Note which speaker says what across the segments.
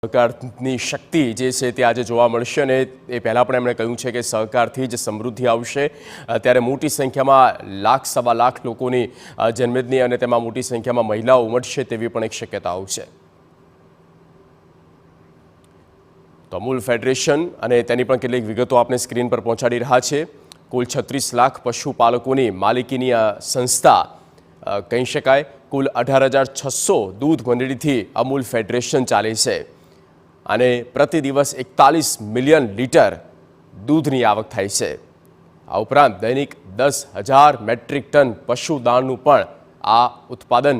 Speaker 1: સહકારની શક્તિ જે છે તે આજે જોવા મળશે અને એ પહેલાં પણ એમણે કહ્યું છે કે સહકારથી જ સમૃદ્ધિ આવશે। ત્યારે મોટી સંખ્યામાં લાખ સવા લાખ લોકોની જન્મદિની અને તેમાં મોટી સંખ્યામાં મહિલાઓ ઉમટશે તેવી પણ એક શક્યતાઓ છે। તો અમૂલ ફેડરેશન અને તેની પણ કેટલીક વિગતો આપણે સ્ક્રીન પર પહોંચાડી રહ્યા છે। કુલ 36 લાખ પશુપાલકોની માલિકીની આ સંસ્થા કહી શકાય। કુલ 18,600 દૂધ મંડળીથી અમૂલ ફેડરેશન ચાલે છે અને પ્રતિ દિવસ 41 મિલિયન લીટર દૂધની આવક થાય છે। આ ઉપરાંત દૈનિક 10,000 મેટ્રિક ટન પશુદાણનું પણ આ ઉત્પાદન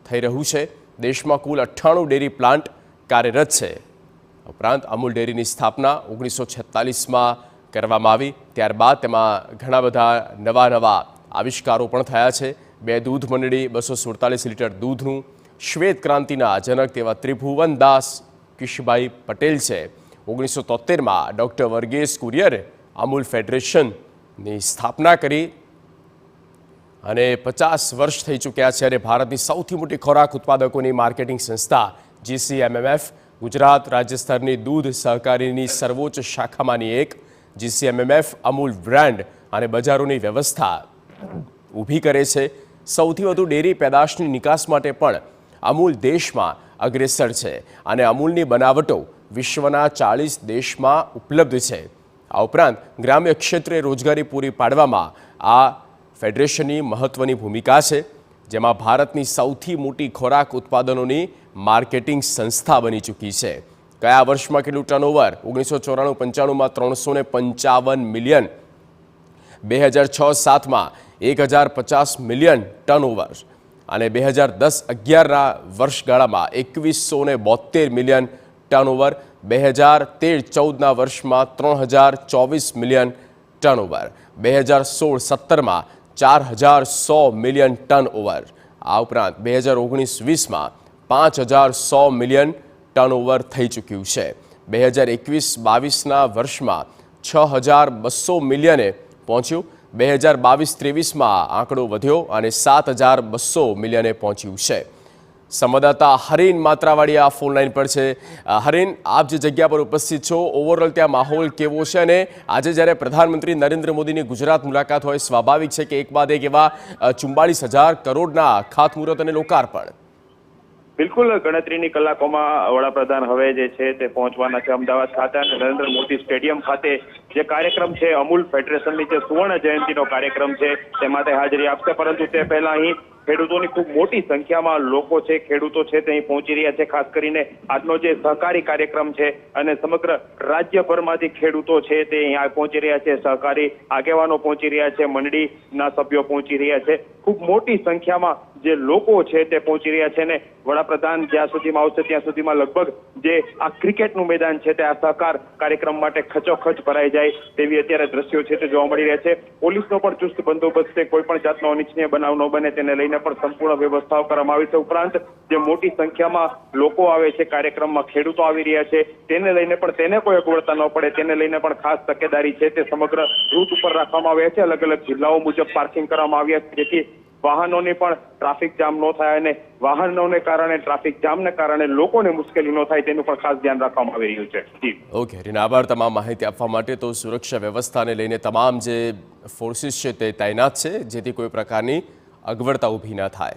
Speaker 1: થઈ રહ્યું છે। દેશમાં કુલ 98 ડેરી પ્લાન્ટ કાર્યરત છે। ઉપરાંત અમૂલ ડેરીની સ્થાપના 1946માં કરવામાં આવી। ત્યારબાદ તેમાં ઘણા બધા નવા આવિષ્કારો પણ થયા છે। 2 દૂધ મંડળી, 247 લીટર દૂધનું, શ્વેત ક્રાંતિના જનક તેવા ત્રિભુવનદાસ કિશભાઈ પટેલ છે। 1973માં ડૉક્ટર વર્ગીસ કુરિયરે અમૂલ ફેડરેશનની સ્થાપના કરી અને 50 વર્ષ થઈ ચૂક્યા છે અને ભારતની સૌથી મોટી ખોરાક ઉત્પાદકોની માર્કેટિંગ સંસ્થા GCMMF ગુજરાત રાજ્ય સ્તરની દૂધ સહકારીની સર્વોચ્ચ શાખામાંની એક। GCMMF અમૂલ બ્રાન્ડ અને બજારોની વ્યવસ્થા ઊભી કરે છે। સૌથી વધુ ડેરી પેદાશની નિકાસ માટે પણ અમૂલ દેશમાં અગ્રેસર છે અને અમૂલની બનાવટો વિશ્વના 40 દેશમાં ઉપલબ્ધ છે। આ ઉપરાંત ગ્રામ્ય ક્ષેત્રે રોજગારી પૂરી પાડવામાં આ ફેડરેશનની મહત્વની ભૂમિકા છે, જેમાં ભારતની સૌથી મોટી ખોરાક ઉત્પાદનોની માર્કેટિંગ સંસ્થા બની ચૂકી છે। કયા વર્ષમાં કેટલું ટર્નઓવર? 1994-95માં 355 મિલિયન, 2006-07માં 1,050 મિલિયન ટર્નઓવર અને 2010-11ના વર્ષગાળામાં 2,172 મિલિયન ટર્નઓવર, 2013-14ના વર્ષમાં 3,024 મિલિયન ટર્નઓવર, 2016-17માં 4,100 મિલિયન ટર્નઓવર। આ ઉપરાંત 2019-20માં 5,100 મિલિયન ટર્નઓવર થઈ ચૂક્યું છે। 2021-22ના વર્ષમાં 6,200 મિલિયને પહોંચ્યું। 2022-23માં આંકડો વધ્યો અને 7,200 મિલિયને પહોંચ્યું છે। સંવાદદાતા હરીન માત્રાવાડી આ ફોન લાઈન પર છે। હરીન, આપ જે જગ્યા પર ઉપસ્થિત છો, ઓવરઓલ ત્યાં માહોલ કેવો છે અને આજે જ્યારે પ્રધાનમંત્રી નરેન્દ્ર મોદીની ગુજરાત મુલાકાત હોય, સ્વાભાવિક છે કે એક બાદ એક એવા 44,000 કરોડના ખાતમુહૂર્ત અને લોકાર્પણ?
Speaker 2: બિલકુલ, ગણતરીની કલાકોમાં વડાપ્રધાન હવે જે છે તે પહોંચવાના છે અમદાવાદ ખાતે અને નરેન્દ્ર મોદી સ્ટેડિયમ ખાતે જે કાર્યક્રમ છે અમૂલ ફેડરેશનની જે સુવર્ણ જયંતિનો કાર્યક્રમ છે તેમાં તે હાજરી આપશે। પરંતુ તે પહેલા અહીં ખેડૂતોની ખૂબ મોટી સંખ્યામાં લોકો છે, ખેડૂતો છે તે અહીં પહોંચી રહ્યા છે। ખાસ કરીને આજનો જે સહકારી કાર્યક્રમ છે અને સમગ્ર રાજ્યભરમાંથી ખેડૂતો છે તે અહીં પહોંચી રહ્યા છે, સહકારી આગેવાનો પહોંચી રહ્યા છે, મંડળીના સભ્યો પહોંચી રહ્યા છે। ખૂબ મોટી સંખ્યામાં જે લોકો છે તે પહોંચી રહ્યા છે ને વડાપ્રધાન જ્યાં સુધીમાં આવશે ત્યાં સુધીમાં લગભગ જે આ ક્રિકેટનું મેદાન છે તે આ સહકાર કાર્યક્રમ માટે ખચોખચ ભરાઈ જાય તેવી અત્યારે દ્રશ્યો છે તે જોવા મળી રહ્યા છે। પોલીસનો પણ ચુસ્ત બંદોબસ્ત છે, કોઈ પણ જાતનો અનિચ્છનીય બનાવ ન બને તેને લઈને પણ સંપૂર્ણ વ્યવસ્થાઓ કરવામાં આવી છે। ઉપરાંત જે મોટી સંખ્યામાં લોકો આવે છે કાર્યક્રમમાં, ખેડૂતો આવી રહ્યા છે, તેને લઈને પણ તેને કોઈ અગવડતા ન પડે તેને લઈને પણ ખાસ તકેદારી છે તે સમગ્ર રૂટ ઉપર રાખવામાં આવ્યા છે। અલગ અલગ જિલ્લાઓ મુજબ પાર્કિંગ કરવામાં આવ્યા છે જેથી વાહનોને પણ ટ્રાફિક જામ ન થાય અને વાહનોને કારણે ટ્રાફિક જામને કારણે લોકોને મુશ્કેલી ન થાય તેનું પણ ખાસ ધ્યાન રાખવામાં આવી રહ્યું છે।
Speaker 1: ઓકે રીના, આભાર તમામ માહિતી આપવા માટે। તો સુરક્ષા વ્યવસ્થાને લઈને તમામ જે ફોર્સિસ છે તે તૈનાત છે જેથી કોઈ પ્રકારની અગવડતા ઊભી ન થાય।